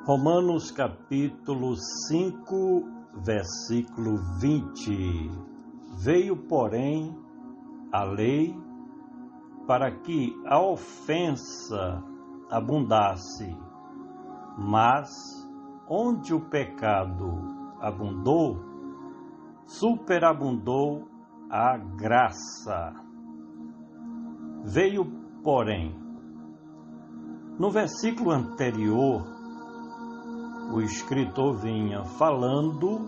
Romanos capítulo 5, versículo 20. Veio, porém, a lei para que a ofensa abundasse, mas onde o pecado abundou, superabundou a graça. Veio, porém. No versículo anterior, o escritor vinha falando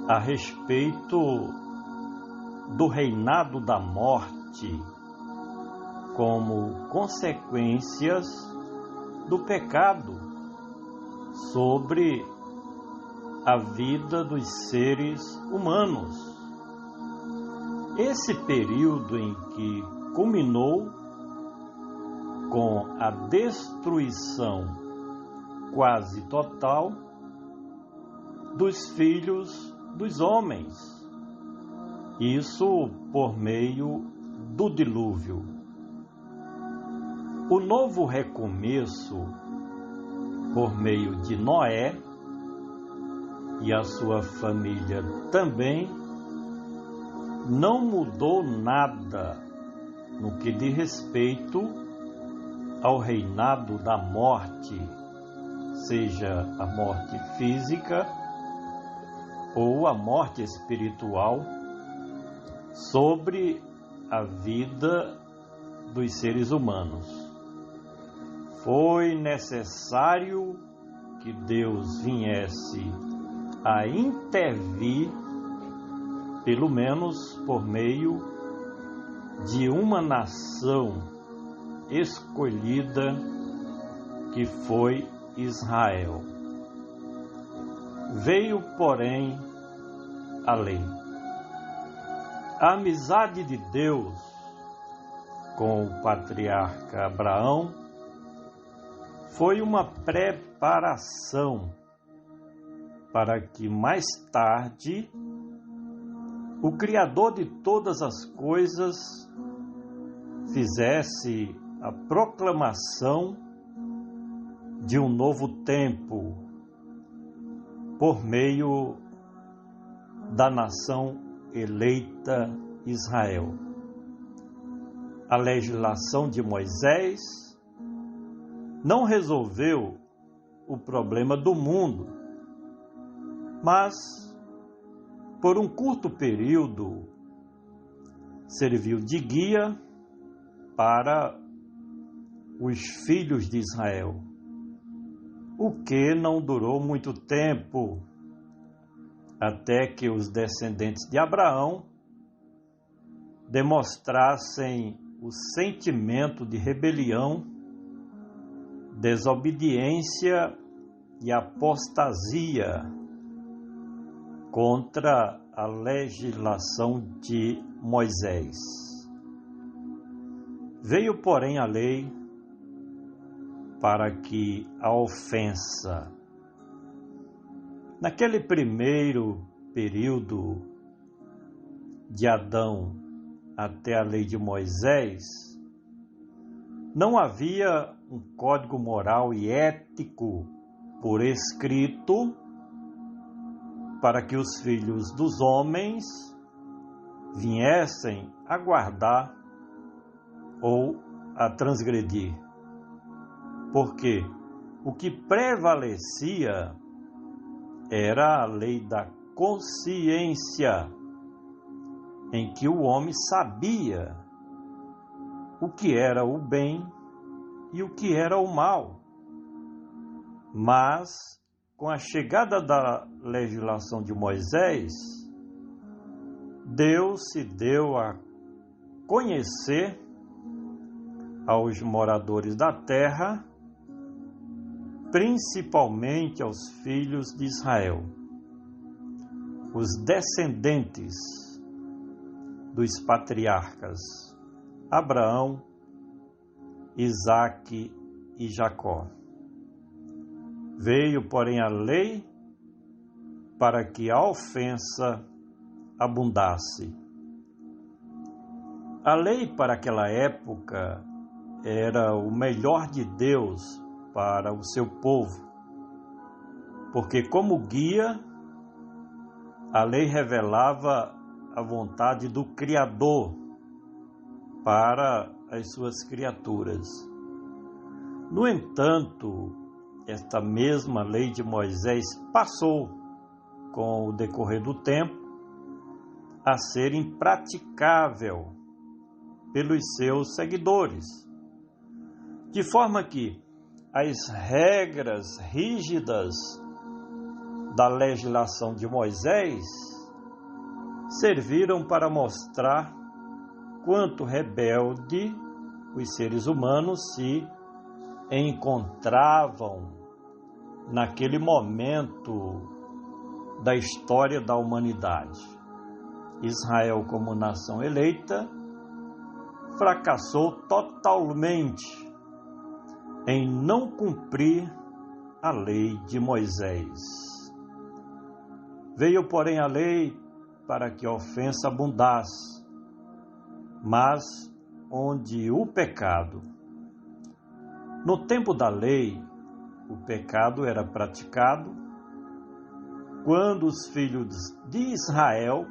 a respeito do reinado da morte como consequências do pecado sobre a vida dos seres humanos. Esse período em que culminou com a destruição quase total dos filhos dos homens, isso por meio do dilúvio. O novo recomeço por meio de Noé e a sua família também não mudou nada no que diz respeito ao reinado da morte, seja a morte física ou a morte espiritual, sobre a vida dos seres humanos. Foi necessário que Deus viesse a intervir, pelo menos por meio de uma nação escolhida, que foi Israel. Veio, porém, a lei. A amizade de Deus com o patriarca Abraão foi uma preparação para que mais tarde o Criador de todas as coisas fizesse a proclamação de um novo tempo por meio da nação eleita Israel. A legislação de Moisés não resolveu o problema do mundo, mas por um curto período serviu de guia para os filhos de Israel, o que não durou muito tempo, até que os descendentes de Abraão demonstrassem o sentimento de rebelião, desobediência e apostasia contra a legislação de Moisés. Veio, porém, a lei para que a ofensa, naquele primeiro período de Adão até a lei de Moisés, não havia um código moral e ético por escrito para que os filhos dos homens viessem a guardar ou a transgredir. Porque o que prevalecia era a lei da consciência, em que o homem sabia o que era o bem e o que era o mal. Mas, com a chegada da legislação de Moisés, Deus se deu a conhecer aos moradores da terra, principalmente aos filhos de Israel, os descendentes dos patriarcas Abraão, Isaque e Jacó. Veio, porém, a lei para que a ofensa abundasse. A lei para aquela época era o melhor de Deus para o seu povo, porque como guia, a lei revelava a vontade do Criador para as suas criaturas. No entanto, esta mesma lei de Moisés passou, com o decorrer do tempo, a ser impraticável pelos seus seguidores, de forma que as regras rígidas da legislação de Moisés serviram para mostrar quanto rebelde os seres humanos se encontravam naquele momento da história da humanidade. Israel, como nação eleita, fracassou totalmente em não cumprir a lei de Moisés. Veio, porém, a lei para que a ofensa abundasse, mas onde o pecado. No tempo da lei, o pecado era praticado quando os filhos de Israel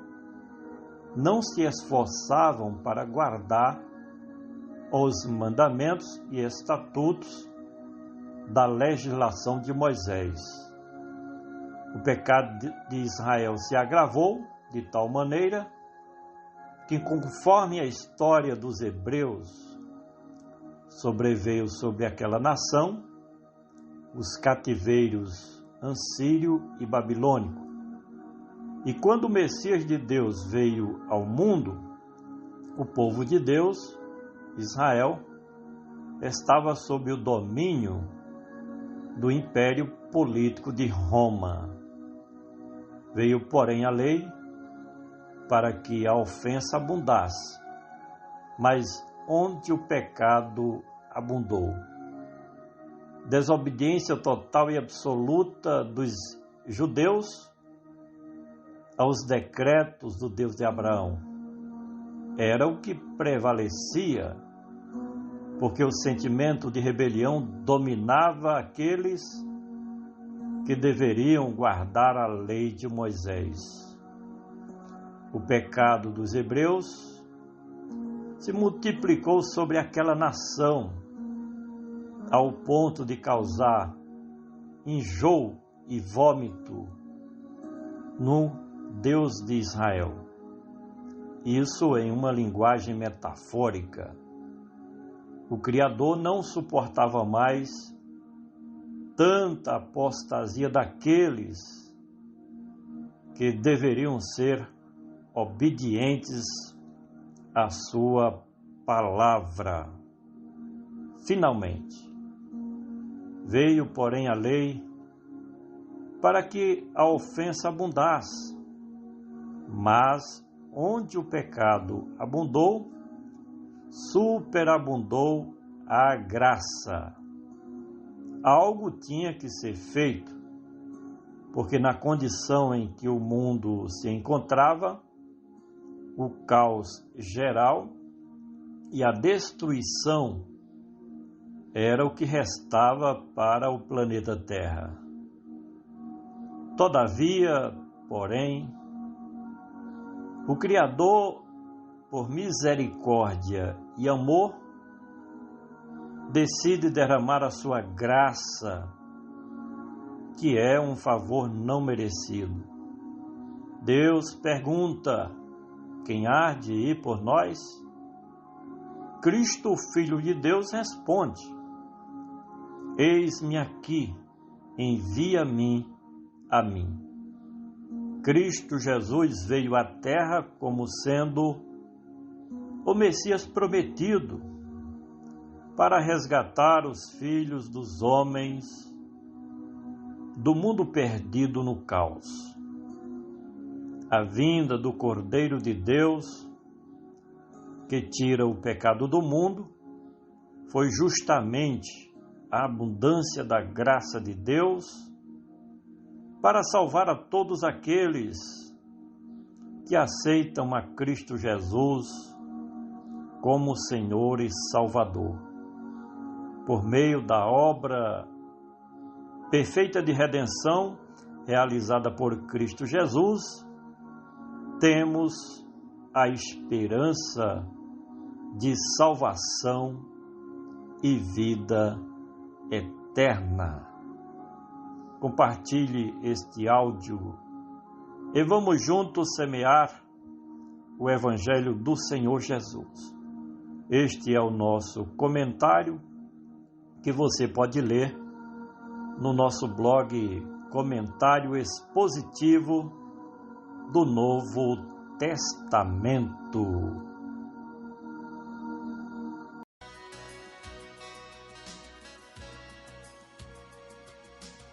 não se esforçavam para guardar os mandamentos e estatutos da legislação de Moisés. O pecado de Israel se agravou de tal maneira que, conforme a história dos hebreus, sobreveio sobre aquela nação os cativeiros assírio e babilônico. E quando o Messias de Deus veio ao mundo, o povo de Deus, Israel, estava sob o domínio do império político de Roma. Veio, porém, a lei para que a ofensa abundasse, mas onde o pecado abundou. Desobediência total e absoluta dos judeus aos decretos do Deus de Abraão era o que prevalecia, porque o sentimento de rebelião dominava aqueles que deveriam guardar a lei de Moisés. O pecado dos hebreus se multiplicou sobre aquela nação, ao ponto de causar enjoo e vômito no Deus de Israel. Isso em uma linguagem metafórica. O Criador não suportava mais tanta apostasia daqueles que deveriam ser obedientes à sua palavra. Finalmente, veio, porém, a lei para que a ofensa abundasse, mas onde o pecado abundou, superabundou a graça. Algo tinha que ser feito, porque na condição em que o mundo se encontrava, o caos geral e a destruição era o que restava para o planeta Terra. Todavia, porém, o Criador, por misericórdia e amor, decide derramar a sua graça, que é um favor não merecido. Deus pergunta: quem há de ir por nós? Cristo, Filho de Deus, responde: eis-me aqui, envia-me a mim. Cristo Jesus veio à terra como sendo o Messias prometido para resgatar os filhos dos homens do mundo perdido no caos. A vinda do Cordeiro de Deus, que tira o pecado do mundo, foi justamente a abundância da graça de Deus para salvar a todos aqueles que aceitam a Cristo Jesus como Senhor e Salvador. Por meio da obra perfeita de redenção realizada por Cristo Jesus, temos a esperança de salvação e vida eterna. Compartilhe este áudio e vamos juntos semear o Evangelho do Senhor Jesus. Este é o nosso comentário que você pode ler no nosso blog Comentário Expositivo do Novo Testamento.